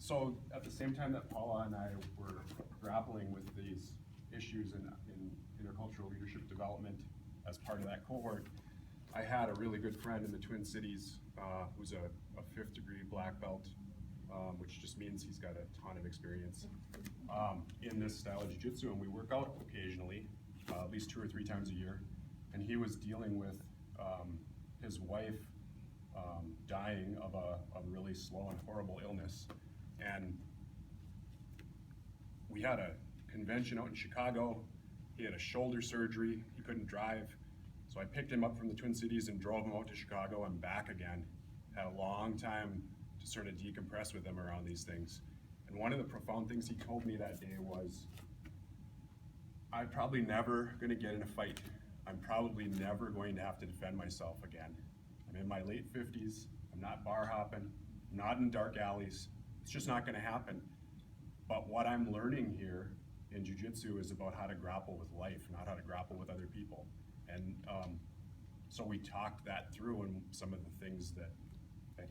So at the same time that Paula and I were grappling with these issues in intercultural leadership development as part of that cohort, I had a really good friend in the Twin Cities who's a 5th degree black belt, which just means he's got a ton of experience in this style of jiu-jitsu, and we work out occasionally, at least 2 or 3 times a year. And he was dealing with his wife dying of a really slow and horrible illness. And we had a convention out in Chicago. He had a shoulder surgery. He couldn't drive. So I picked him up from the Twin Cities and drove him out to Chicago and back again. Had a long time to sort of decompress with him around these things. And one of the profound things he told me that day was, I'm probably never gonna get in a fight. I'm probably never going to have to defend myself again. I'm in my late 50s, I'm not bar hopping, I'm not in dark alleys. It's just not gonna happen. But what I'm learning here in jiu-jitsu is about how to grapple with life, not how to grapple with other people. And so we talked that through, and some of the things that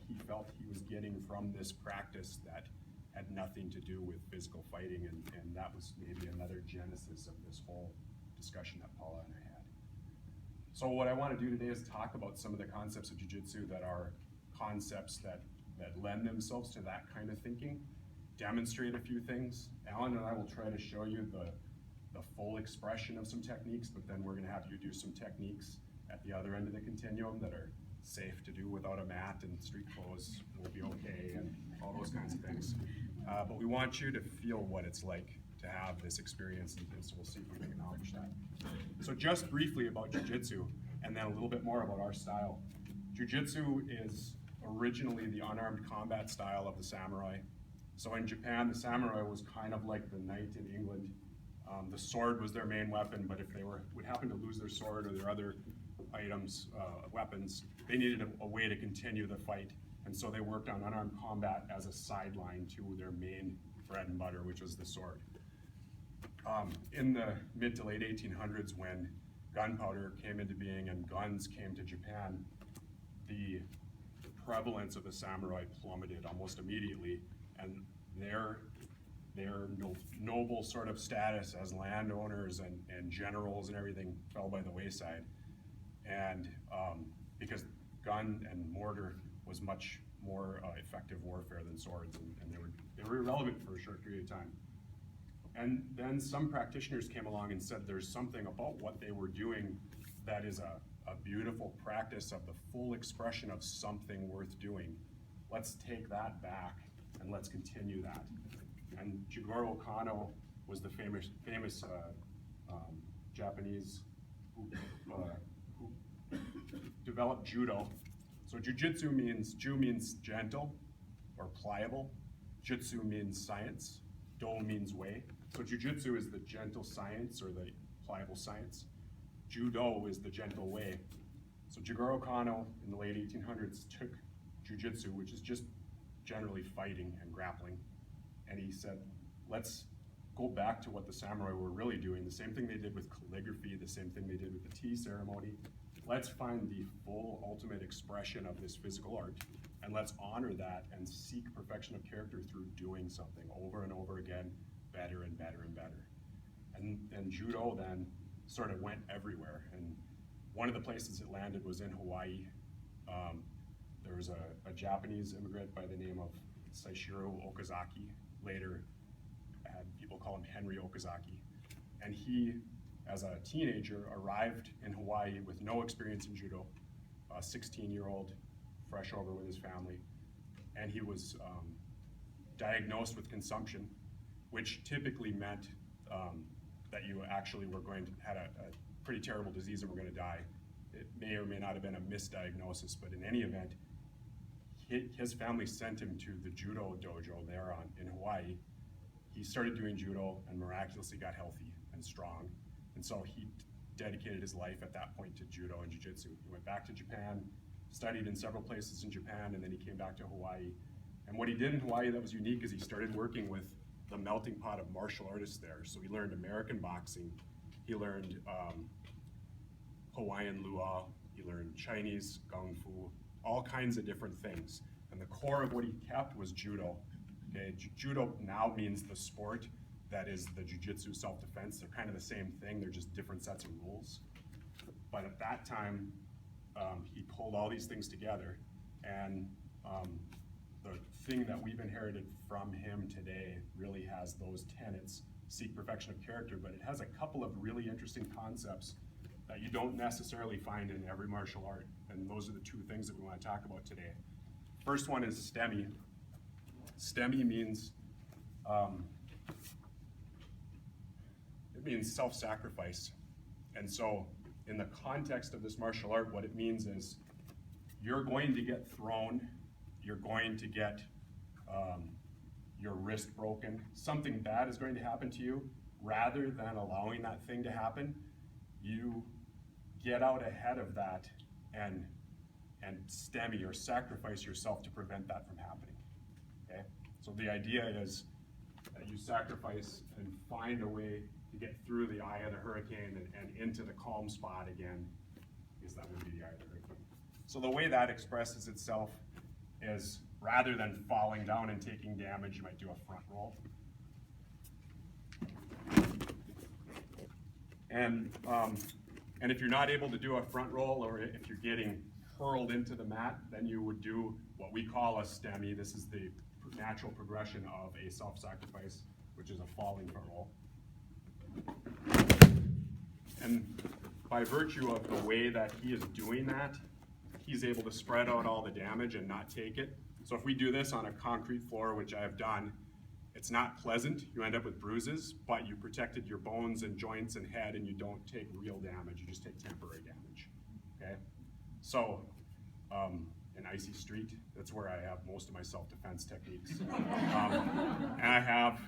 he felt he was getting from this practice that had nothing to do with physical fighting, and that was maybe another genesis of this whole discussion that Paula and I had. So what I want to do today is talk about some of the concepts of jiu-jitsu that are concepts that lend themselves to that kind of thinking, demonstrate a few things. Alan and I will try to show you the full expression of some techniques, but then we're going to have you do some techniques at the other end of the continuum that are safe to do without a mat, and street clothes will be okay, and all those kinds of things. But we want you to feel what it's like to have this experience, and so we'll see if we can accomplish that. So just briefly about jiu-jitsu, and then a little bit more about our style. Jiu-jitsu is originally the unarmed combat style of the samurai. So in Japan, the samurai was kind of like the knight in England. The sword was their main weapon, but if they would happen to lose their sword or their other items, weapons, they needed a way to continue the fight. And so they worked on unarmed combat as a sideline to their main bread and butter, which was the sword. In the mid to late 1800s, when gunpowder came into being and guns came to Japan, the prevalence of the samurai plummeted almost immediately, and their noble sort of status as landowners and generals and everything fell by the wayside. And because gun and mortar was much more effective warfare than swords, and they were irrelevant for a short period of time. And then some practitioners came along and said there's something about what they were doing that is a beautiful practice of the full expression of something worth doing. Let's take that back and let's continue that. And Jigoro Kano was the famous Japanese who developed Judo. So Jiu-Jitsu means, Ju means gentle or pliable. Jitsu means science. Do means way. So Jiu-Jitsu is the gentle science or the pliable science. Judo is the gentle way. So Jigoro Kano in the late 1800s took Jiu-Jitsu, which is just generally fighting and grappling, and he said, let's go back to what the samurai were really doing, the same thing they did with calligraphy, the same thing they did with the tea ceremony. Let's find the full ultimate expression of this physical art, and let's honor that and seek perfection of character through doing something over and over again, better and better and better. And Judo then sort of went everywhere, and one of the places it landed was in Hawaii. There was a Japanese immigrant by the name of Seishiro Okazaki, later had people call him Henry Okazaki, and he, as a teenager, arrived in Hawaii with no experience in judo, a 16-year-old, fresh over with his family, and he was diagnosed with consumption, which typically meant that you actually were going to had a pretty terrible disease and were going to die. It may or may not have been a misdiagnosis, but in any event, his family sent him to the judo dojo there in Hawaii. He started doing judo and miraculously got healthy and strong. And so he dedicated his life at that point to judo and jiu-jitsu. He went back to Japan, studied in several places in Japan, and then he came back to Hawaii. And what he did in Hawaii that was unique is he started working with the melting pot of martial artists there. So he learned American boxing, he learned Hawaiian luau, he learned Chinese kung fu, all kinds of different things. And the core of what he kept was judo. Okay, Judo now means the sport that is the Jujutsu self-defense. They're kind of the same thing, they're just different sets of rules. But at that time, he pulled all these things together, and the thing that we've inherited from him today really has those tenets: seek perfection of character, but it has a couple of really interesting concepts that you don't necessarily find in every martial art, and those are the two things that we want to talk about today. First one is Stemi. Stemi means it means self-sacrifice, and so in the context of this martial art, what it means is you're going to get thrown, you're going to get your wrist broken, something bad is going to happen to you. Rather than allowing that thing to happen, you get out ahead of that and stemi or sacrifice yourself to prevent that from happening. Okay? So the idea is that you sacrifice and find a way to get through the eye of the hurricane and into the calm spot again, because that would be the eye of the hurricane. So the way that expresses itself is, rather than falling down and taking damage, you might do a front roll. And if you're not able to do a front roll, or if you're getting hurled into the mat, then you would do what we call a stemi. This is the natural progression of a self-sacrifice, which is a falling front roll. And by virtue of the way that he is doing that, he's able to spread out all the damage and not take it. So if we do this on a concrete floor, which I have done, it's not pleasant. You end up with bruises, but you protected your bones and joints and head, and you don't take real damage. You just take temporary damage. Okay? So, an icy street, that's where I have most of my self-defense techniques. And I have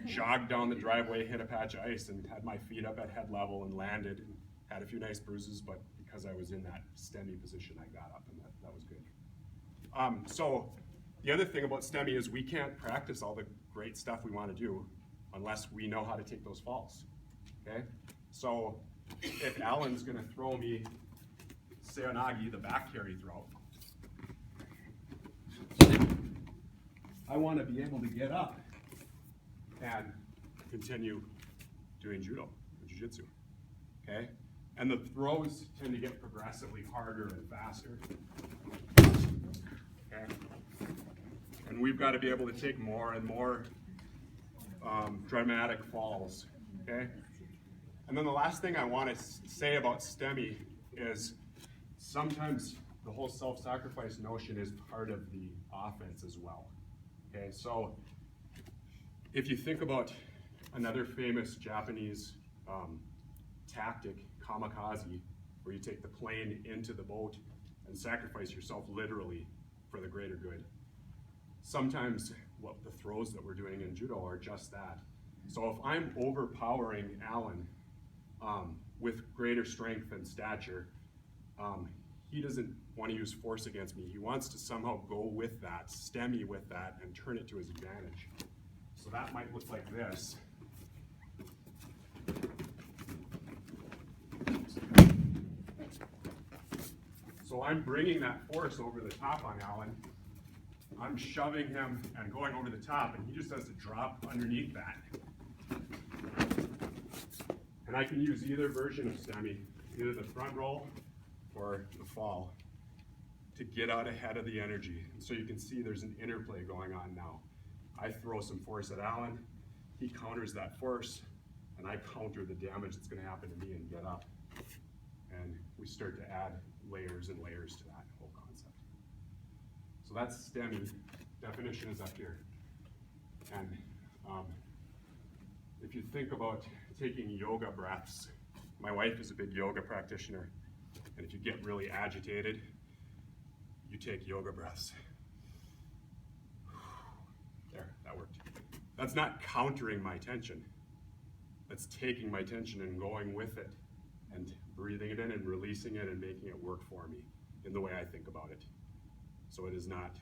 jogged down the driveway, hit a patch of ice, and had my feet up at head level and landed, and had a few nice bruises, but because I was in that stemi position, I got up, and that was good. So the other thing about stemi is we can't practice all the great stuff we want to do unless we know how to take those falls. Okay? So if Alan's going to throw me Seonagi, the back carry throw, I want to be able to get up and continue doing judo or jujutsu. Okay? And the throws tend to get progressively harder and faster. Okay? And we've got to be able to take more and more dramatic falls. Okay? And then the last thing I want to say about stemi is sometimes the whole self-sacrifice notion is part of the offense as well. Okay, so if you think about another famous Japanese tactic, kamikaze, where you take the plane into the boat and sacrifice yourself literally for the greater good. Sometimes what the throws that we're doing in judo are just that. So if I'm overpowering Alan with greater strength and stature, he doesn't want to use force against me. He wants to somehow go with that, stemi with that, and turn it to his advantage. So that might look like this. So I'm bringing that force over the top on Alan. I'm shoving him and going over the top, and he just has to drop underneath that. And I can use either version of stemi, either the front roll or the fall, to get out ahead of the energy. And so you can see there's an interplay going on now. I throw some force at Alan, he counters that force, and I counter the damage that's going to happen to me and get up. And we start to add layers and layers to that whole concept. So that's stemi. Definition is up here. And if you think about taking yoga breaths, my wife is a big yoga practitioner, and if you get really agitated, you take yoga breaths. There, that worked. That's not countering my tension. That's taking my tension and going with it and breathing it in and releasing it and making it work for me in the way I think about it. So it is not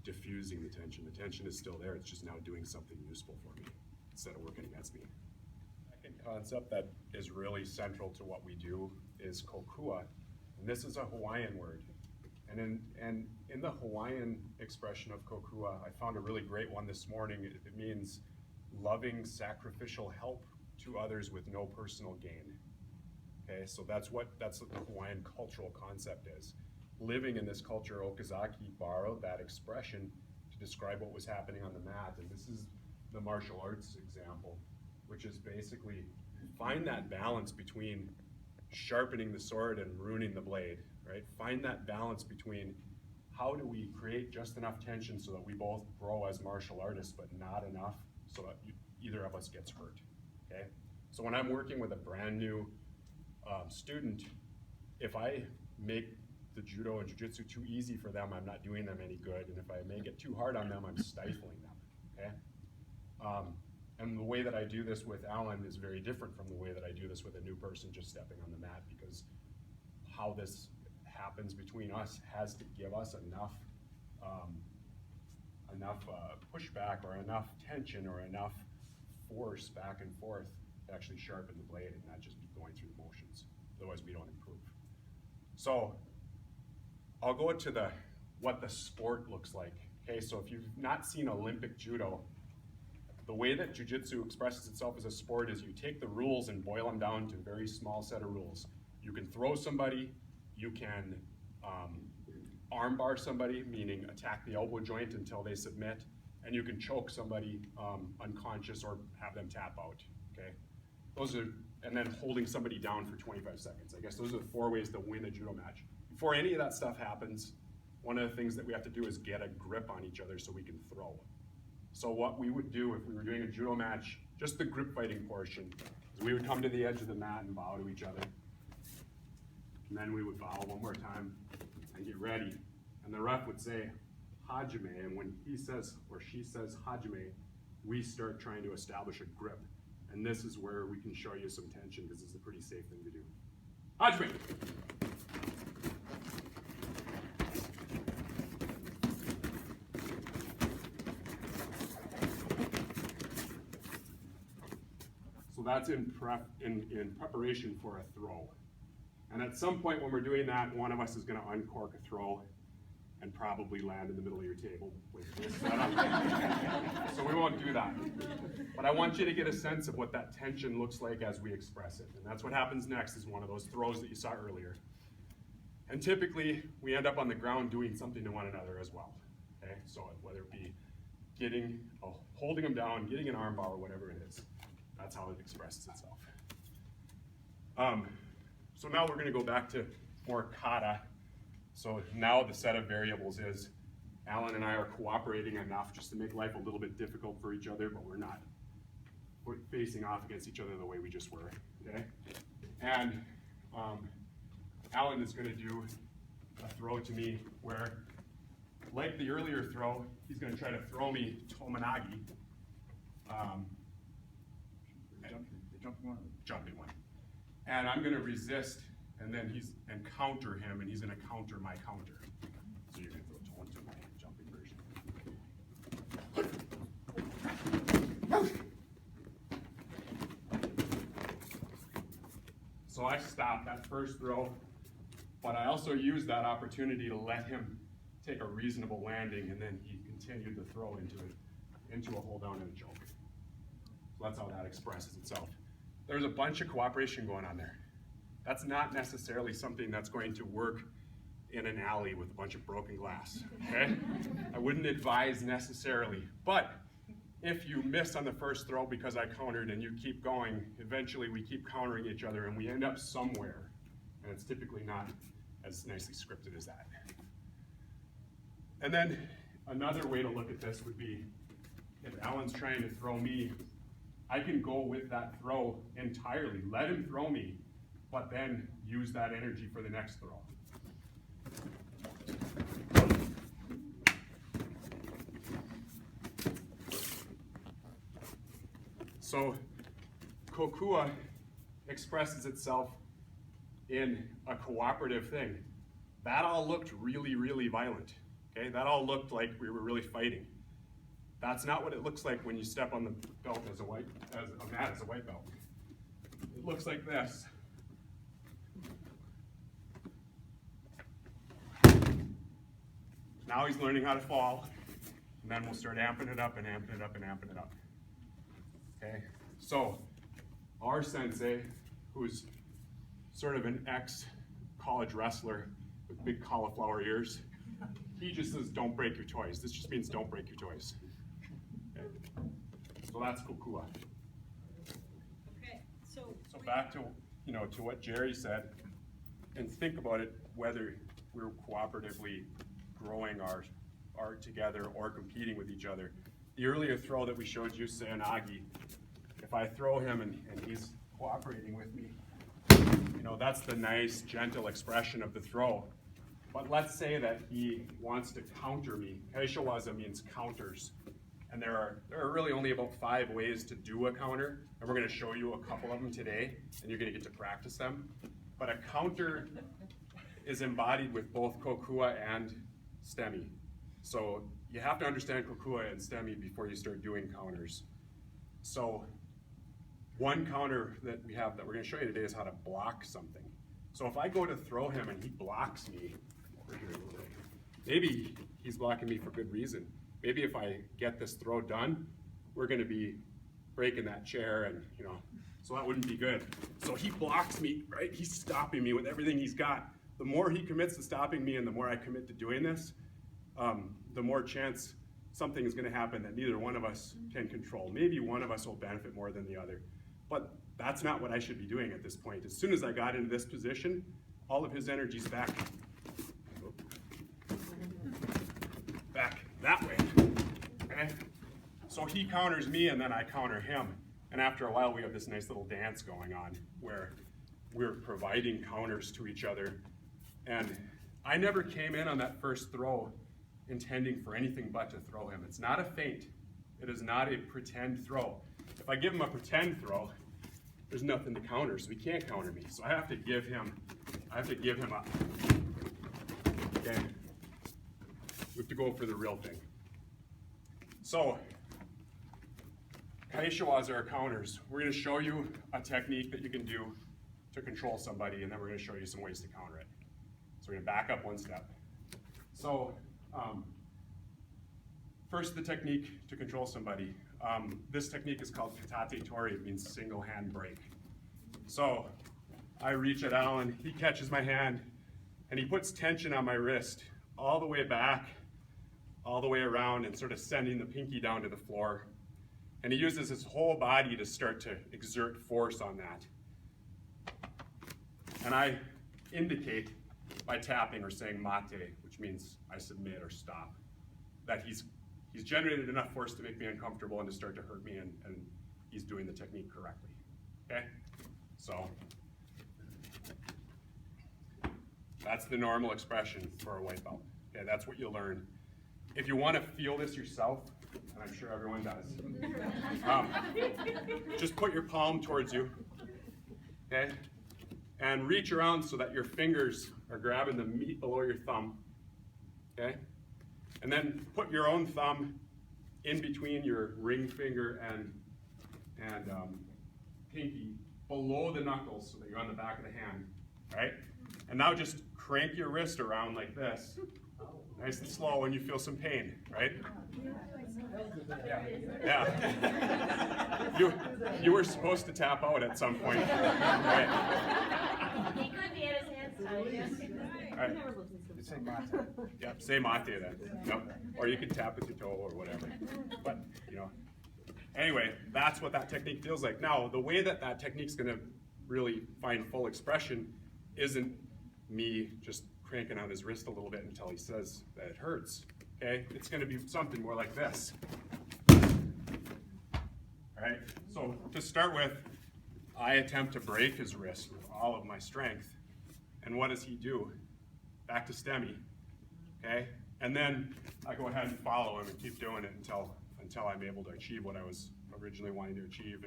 diffusing the tension. The tension is still there. It's just now doing something useful for me instead of working against me. The second concept that is really central to what we do is Kokua. And this is a Hawaiian word. And in the Hawaiian expression of Kokua, I found a really great one this morning. It means loving sacrificial help to others with no personal gain. Okay, so that's what the Hawaiian cultural concept is. Living in this culture, Okazaki borrowed that expression to describe what was happening on the mat. And this is the martial arts example, which is basically find that balance between sharpening the sword and ruining the blade, right? Find that balance between how do we create just enough tension so that we both grow as martial artists, but not enough so that either of us gets hurt, okay? So when I'm working with a brand new student, if I make the judo and jujutsu too easy for them, I'm not doing them any good. And if I make it too hard on them, I'm stifling them, okay? And the way that I do this with Alan is very different from the way that I do this with a new person just stepping on the mat, because how this happens between us has to give us enough pushback or enough tension or enough force back and forth to actually sharpen the blade and not just be going through the motions. Otherwise we don't improve. So I'll go to what the sport looks like. Okay, so if you've not seen Olympic judo, the way that Jiu-Jitsu expresses itself as a sport is you take the rules and boil them down to a very small set of rules. You can throw somebody, you can arm bar somebody, meaning attack the elbow joint until they submit, and you can choke somebody unconscious or have them tap out, okay? And then holding somebody down for 25 seconds. I guess those are the 4 ways to win a judo match. Before any of that stuff happens, one of the things that we have to do is get a grip on each other so we can throw. So what we would do if we were doing a judo match, just the grip fighting portion, is we would come to the edge of the mat and bow to each other. And then we would bow one more time and get ready. And the ref would say, Hajime, and when he says or she says Hajime, we start trying to establish a grip. And this is where we can show you some tension because it's a pretty safe thing to do. Hajime! So that's in preparation for a throw. And at some point when we're doing that, one of us is going to uncork a throw and probably land in the middle of your table with this setup. So we won't do that. But I want you to get a sense of what that tension looks like as we express it. And that's what happens next, is one of those throws that you saw earlier. And typically, we end up on the ground doing something to one another as well. Okay? So whether it be holding them down, getting an arm bar, or whatever it is. That's how it expresses itself. So now we're going to go back to Porcada. So now the set of variables is Alan and I are cooperating enough just to make life a little bit difficult for each other, but we're not facing off against each other the way we just were. Okay? And Alan is going to do a throw to me where, like the earlier throw, he's going to try to throw me Tomonagi. Jumping one. And I'm going to resist, and then counter him, and he's going to counter my counter. So you're going to throw Ton to my jumping version. So I stopped that first throw, but I also used that opportunity to let him take a reasonable landing, and then he continued the throw into a hold down and a choke. So that's how that expresses itself. There's a bunch of cooperation going on there. That's not necessarily something that's going to work in an alley with a bunch of broken glass, okay? I wouldn't advise necessarily, but if you miss on the first throw because I countered and you keep going, eventually we keep countering each other and we end up somewhere, and it's typically not as nicely scripted as that. And then another way to look at this would be, if Alan's trying to throw me, I can go with that throw entirely, let him throw me, but then use that energy for the next throw. So Kokua expresses itself in a cooperative thing. That all looked really, really violent. Okay, that all looked like we were really fighting. That's not what it looks like when you step on the belt as a white belt. It looks like this. Now he's learning how to fall, and then we'll start amping it up and amping it up and amping it up. Okay, so our sensei, who's sort of an ex-college wrestler with big cauliflower ears, he just says, don't break your toys. This just means don't break your toys. Okay. So that's Kokua. Okay, so back to, to what Jerry said, and think about it, whether we're cooperatively growing our art together or competing with each other. The earlier throw that we showed you, Seanagi, if I throw him and he's cooperating with me, that's the nice, gentle expression of the throw. But let's say that he wants to counter me. Kaishawaza means counters. And there are really only about 5 ways to do a counter, and we're going to show you a couple of them today, and you're going to get to practice them. But a counter is embodied with both Kokua and Stemi. So you have to understand Kokua and Stemi before you start doing counters. So one counter that we have that we're going to show you today is how to block something. So if I go to throw him and he blocks me, maybe he's blocking me for good reason. Maybe if I get this throw done, we're going to be breaking that chair, and so that wouldn't be good. So he blocks me, right? He's stopping me with everything he's got. The more he commits to stopping me and the more I commit to doing this, the more chance something is going to happen that neither one of us can control. Maybe one of us will benefit more than the other. But that's not what I should be doing at this point. As soon as I got into this position, all of his energy's back that way. Okay? So he counters me and then I counter him. And after a while we have this nice little dance going on where we're providing counters to each other. And I never came in on that first throw intending for anything but to throw him. It's not a feint. It is not a pretend throw. If I give him a pretend throw, there's nothing to counter, so he can't counter me. So I have to give him up. Okay? We have to go for the real thing. So, Kaishawas are counters. We're going to show you a technique that you can do to control somebody, and then we're going to show you some ways to counter it. So we're going to back up one step. So, first the technique to control somebody. This technique is called katate tori. It means single hand break. So, I reach at Alan, he catches my hand, and he puts tension on my wrist all the way back, all the way around, and sort of sending the pinky down to the floor. And he uses his whole body to start to exert force on that. And I indicate by tapping or saying mate, which means I submit or stop, that he's generated enough force to make me uncomfortable and to start to hurt me, and he's doing the technique correctly. Okay? So that's the normal expression for a white belt. Okay, that's what you learn. If you want to feel this yourself, and I'm sure everyone does, just put your palm towards you, okay? And reach around so that your fingers are grabbing the meat below your thumb, okay? And then put your own thumb in between your ring finger and pinky below the knuckles so that you're on the back of the hand, right? And now just crank your wrist around like this. Nice and slow when you feel some pain, right? Yeah. You were supposed to tap out at some point. Right. He could be at his hands tied. All right. Say mate. Yep, say mate then. Yep. Or you can tap with your toe or whatever. But, anyway, that's what that technique feels like. Now, the way that that technique's going to really find full expression isn't me just cranking on his wrist a little bit until he says that it hurts. Okay? It's going to be something more like this. All right? So to start with, I attempt to break his wrist with all of my strength. And what does he do? Back to Stemi. Okay? And then I go ahead and follow him and keep doing it until I'm able to achieve what I was originally wanting to achieve,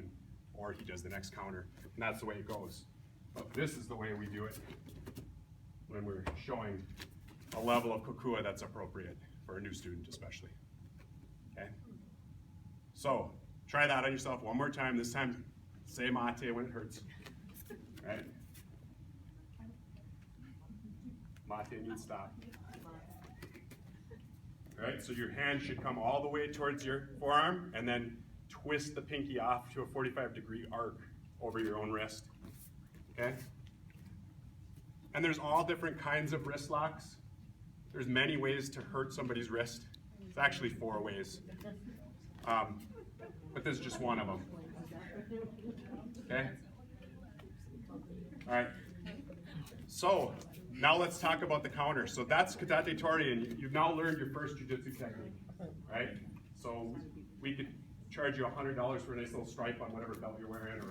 or he does the next counter. And that's the way it goes. But this is the way we do it when we're showing a level of Kokua that's appropriate for a new student especially. Okay? So, try that on yourself one more time. This time, say mate when it hurts. Right? Mate means stop. All right, so your hand should come all the way towards your forearm and then twist the pinky off to a 45-degree arc over your own wrist, okay? And there's all different kinds of wrist locks. There's many ways to hurt somebody's wrist. It's actually 4 ways, but this is just one of them, okay? All right, so now let's talk about the counter. So that's Katate Tori, and you've now learned your first Jujutsu technique, right? So we could charge you $100 for a nice little stripe on whatever belt you're wearing,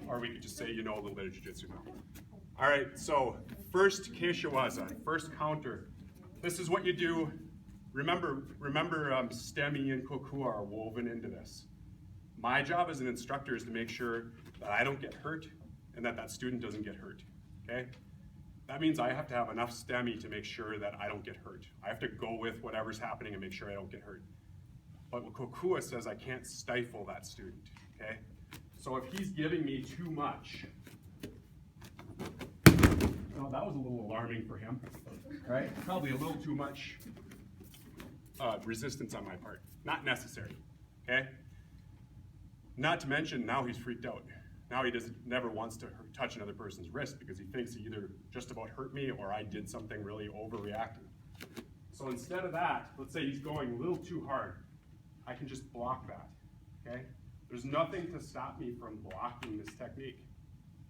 or we could just say you know a little bit of Jujutsu now. All right, so first Keishiwaza, first counter. This is what you do. Remember, Stemi and Kokua are woven into this. My job as an instructor is to make sure that I don't get hurt and that student doesn't get hurt, okay? That means I have to have enough Stemi to make sure that I don't get hurt. I have to go with whatever's happening and make sure I don't get hurt. But what Kokua says, I can't stifle that student, okay? So if he's giving me too much, well, that was a little alarming for him, right? Probably a little too much resistance on my part. Not necessary, okay? Not to mention, now he's freaked out. Now he never wants to touch another person's wrist because he thinks he either just about hurt me or I did something really overreacting. So instead of that, let's say he's going a little too hard, I can just block that, okay? There's nothing to stop me from blocking this technique,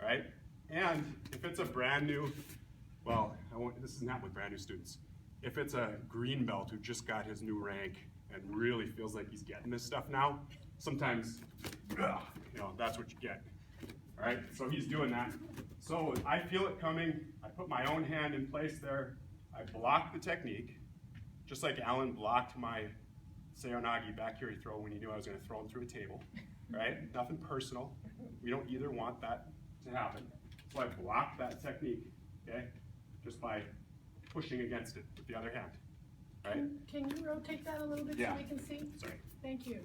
right? And if it's a brand new, well, this is not with brand new students. If it's a green belt who just got his new rank and really feels like he's getting this stuff now, sometimes, that's what you get. All right, so he's doing that. So I feel it coming. I put my own hand in place there. I block the technique, just like Alan blocked my Seonagi back here throw when he knew I was going to throw him through a table. Right? Nothing personal. We don't either want that to happen. So I block that technique, okay, just by pushing against it with the other hand. Right? Can you rotate that a little bit so we can see? Sorry. Thank you.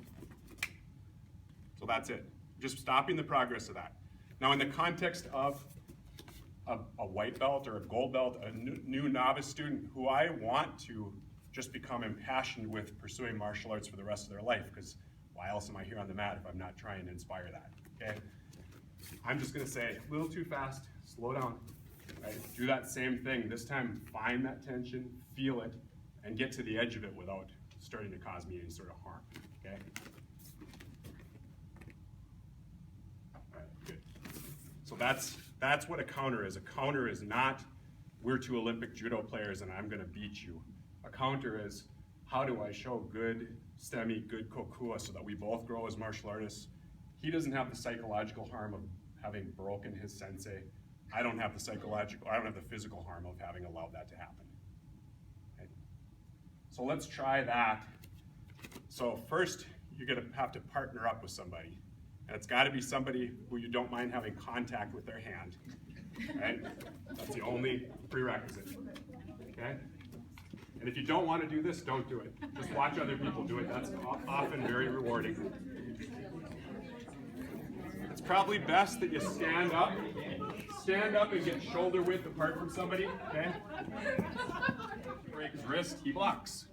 So that's it. Just stopping the progress of that. Now, in the context of a white belt or a gold belt, a new novice student who I want to just become impassioned with pursuing martial arts for the rest of their life, because why else am I here on the mat if I'm not trying to inspire that, okay? I'm just gonna say, a little too fast, slow down, right? Do that same thing. This time, find that tension, feel it, and get to the edge of it without starting to cause me any sort of harm, okay? So that's what a counter is. A counter is not, we're 2 Olympic judo players and I'm gonna beat you. A counter is, how do I show good Stemi, good Kokua so that we both grow as martial artists? He doesn't have the psychological harm of having broken his sensei. I don't have the physical harm of having allowed that to happen. Okay? So let's try that. So first, you're gonna have to partner up with somebody. And it's got to be somebody who you don't mind having contact with their hand, right? That's the only prerequisite, okay? And if you don't want to do this, don't do it. Just watch other people do it. That's often very rewarding. It's probably best that you stand up and get shoulder width apart from somebody, okay? Break his wrist, he blocks.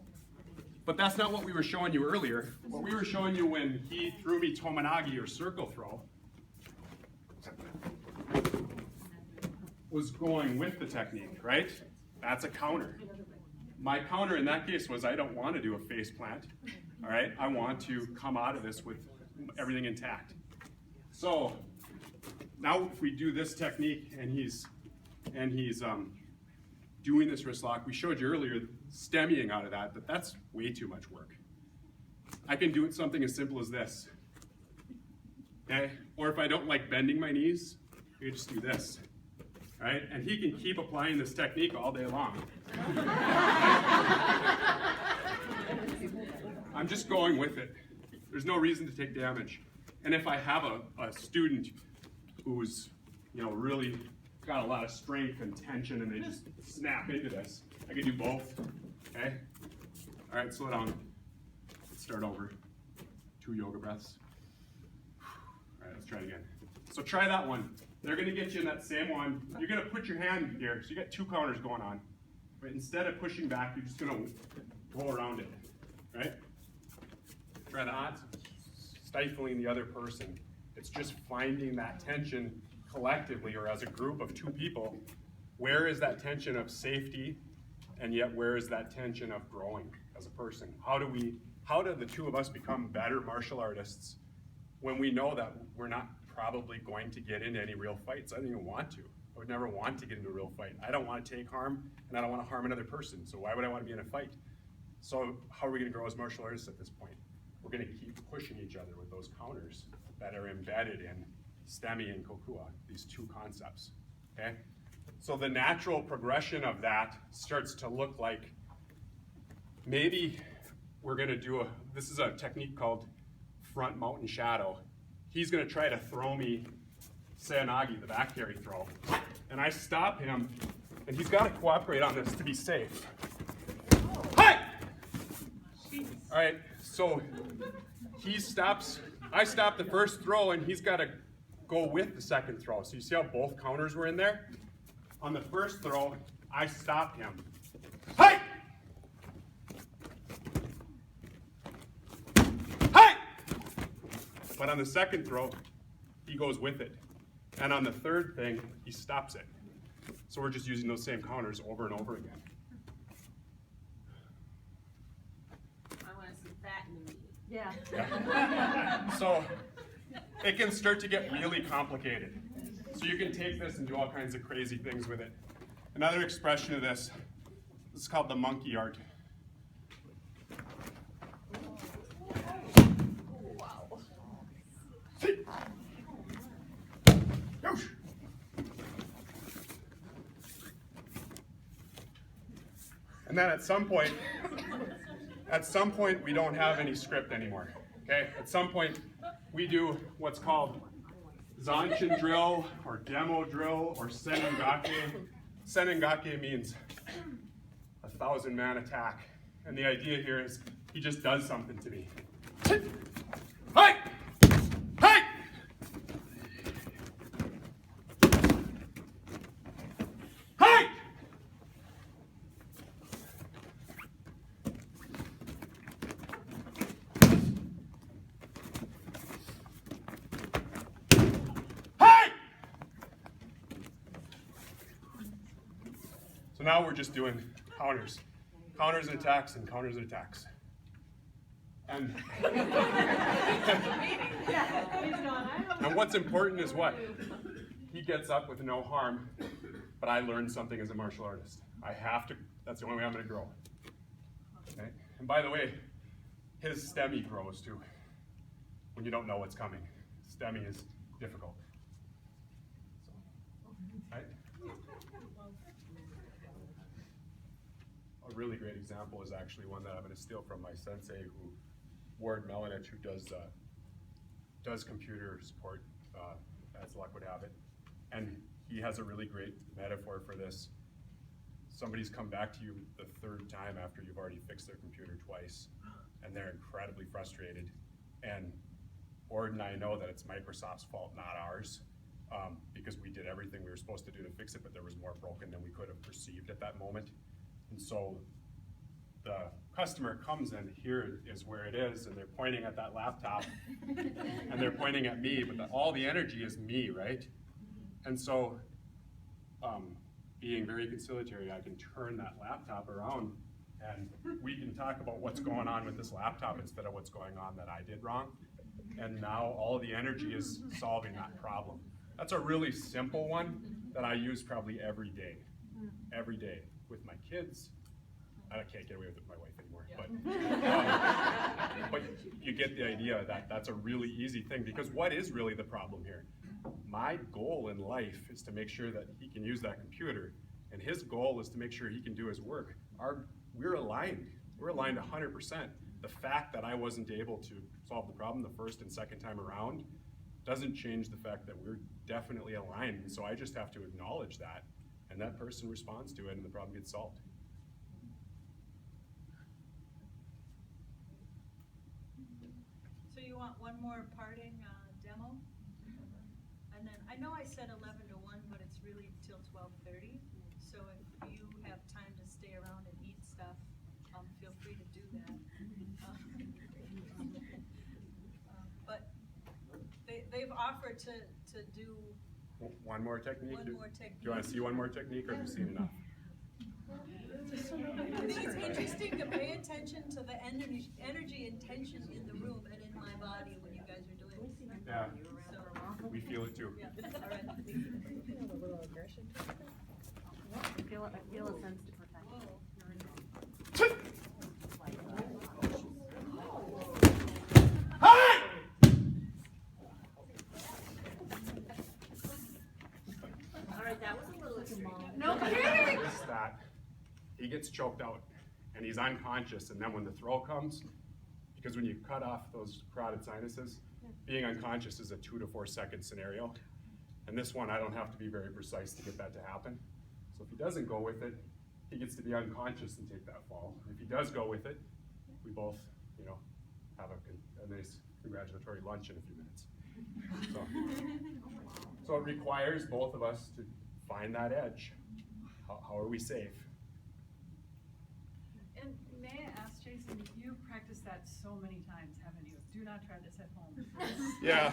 But that's not what we were showing you earlier. What we were showing you when he threw me tomanagi or circle throw was going with the technique, right? That's a counter. My counter in that case was I don't want to do a face plant, all right? I want to come out of this with everything intact. So now if we do this technique and he's doing this wrist lock, we showed you earlier stemming out of that, but that's way too much work. I can do it something as simple as this, okay? Or if I don't like bending my knees, you just do this, right? And he can keep applying this technique all day long. I'm just going with it. There's no reason to take damage. And if I have a student who's, really got a lot of strength and tension and they just snap into this, I can do both, okay? All right, slow down. Let's start over. 2 yoga breaths. All right, let's try it again. So try that one. They're gonna get you in that same one. You're gonna put your hand here, so you got 2 counters going on. But instead of pushing back, you're just gonna go around it. right? We're not stifling the other person. It's just finding that tension collectively or as a group of two people. Where is that tension of safety, and yet where is that tension of growing as a person? How do the two of us become better martial artists when we know that we're not probably going to get into any real fights? I don't even want to. I would never want to get into a real fight. I don't want to take harm, and I don't want to harm another person. So why would I want to be in a fight? So how are we going to grow as martial artists at this point? We're going to keep pushing each other with those counters that are embedded in Stemi and Kokua, these two concepts, okay? So the natural progression of that starts to look like maybe we're going to do this is a technique called front mountain shadow. He's going to try to throw me Seonagi, the back carry throw, and I stop him, and he's got to cooperate on this to be safe. Hi! All right, so he stops, I stop the first throw, and he's got to go with the second throw. So you see how both counters were in there? On the first throw, I stop him. Hi! Hi! But on the second throw, he goes with it. And on the third thing, he stops it. So we're just using those same counters over and over again. I want to see that in the meeting. Yeah. Yeah. So it can start to get really complicated. So you can take this and do all kinds of crazy things with it. Another expression of this is called the monkey art. Wow. Yosh. And then at some point we don't have any script anymore. Okay? At some point we do what's called Zanchin drill or demo drill or Senengake. Senengake means 1,000-man attack. And the idea here is he just does something to me. Hey! Hey! Hey! So now we're just doing counters. Counters and attacks and counters and attacks. And, and what's important is what? He gets up with no harm, but I learned something as a martial artist. I have to, that's the only way I'm going to grow. Okay? And by the way, his Stemi grows too, when you don't know what's coming. Stemi is difficult. So, right? A really great example is actually one that I'm going to steal from my sensei, Ward Melanich, who does computer support, as luck would have it. And he has a really great metaphor for this. Somebody's come back to you the third time after you've already fixed their computer twice, and they're incredibly frustrated. And Ward and I know that it's Microsoft's fault, not ours, because we did everything we were supposed to do to fix it, but there was more broken than we could have perceived at that moment. And so the customer comes in, here is where it is, and they're pointing at that laptop, and they're pointing at me, but all the energy is me, right? And so, being very conciliatory, I can turn that laptop around, and we can talk about what's going on with this laptop instead of what's going on that I did wrong. And now all the energy is solving that problem. That's a really simple one that I use probably every day with my kids. I can't get away with it with my wife anymore, but you get the idea that that's a really easy thing, because what is really the problem here? My goal in life is to make sure that he can use that computer, and his goal is to make sure he can do his work. We're aligned. We're aligned 100%. The fact that I wasn't able to solve the problem the first and second time around doesn't change the fact that we're definitely aligned. And so I just have to acknowledge that, and that person responds to it, and the problem gets solved. So you want one more parting demo? And then, I know I said 11 to 1, but it's really till 12:30. So if you have time to stay around and eat stuff, feel free to do that. offer to do One more technique? one Do more technique. you want to see one more technique, or have you seen enough? Just so nobody I think gets it's hurt. interesting to pay attention to the energy and tension in the room and in my body when you guys are doing this. Yeah, So, we feel it too. yeah, all right. I feel a sense to protect. Whoa. All right, that was a little extreme. No kidding! This is that. He gets choked out, and he's unconscious, and then when the throw comes, because when you cut off those carotid sinuses, being unconscious is a 2 to 4 second scenario. And this one, I don't have to be very precise to get that to happen. So if he doesn't go with it, he gets to be unconscious and take that fall. If he does go with it, we both, have a nice congratulatory lunch in a few minutes. So it requires both of us to find that edge. How are we safe? And may I ask, Jason, you've practiced that so many times, haven't you? Do not try this at home. Yeah.